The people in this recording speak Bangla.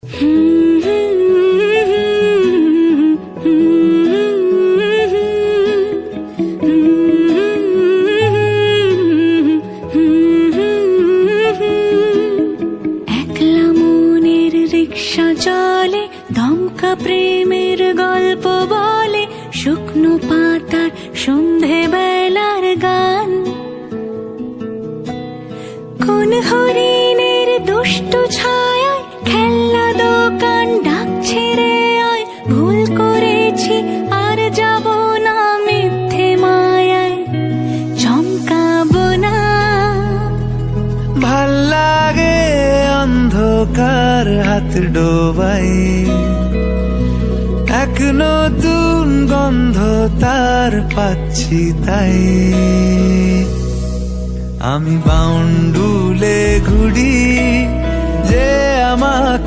একলা মনের রিক্সা চলে, দমকা প্রেমের গল্প বলে, শুকনো পাতার সন্ধে বেলার গান। কোন হরিণের দুষ্টু ছায়ায় খেলনা দোকান ডাকছে রে আয়, ভুল করেছি আর যাব না মিথ্যে মায়ায় চমকাবো না। ভাল লাগে অন্ধকার হাত ডোবাই, এক নতুন গন্ধ তার পাচ্ছি তাই। আমি বাউন্ডুলে ঘুরি যে আমাকে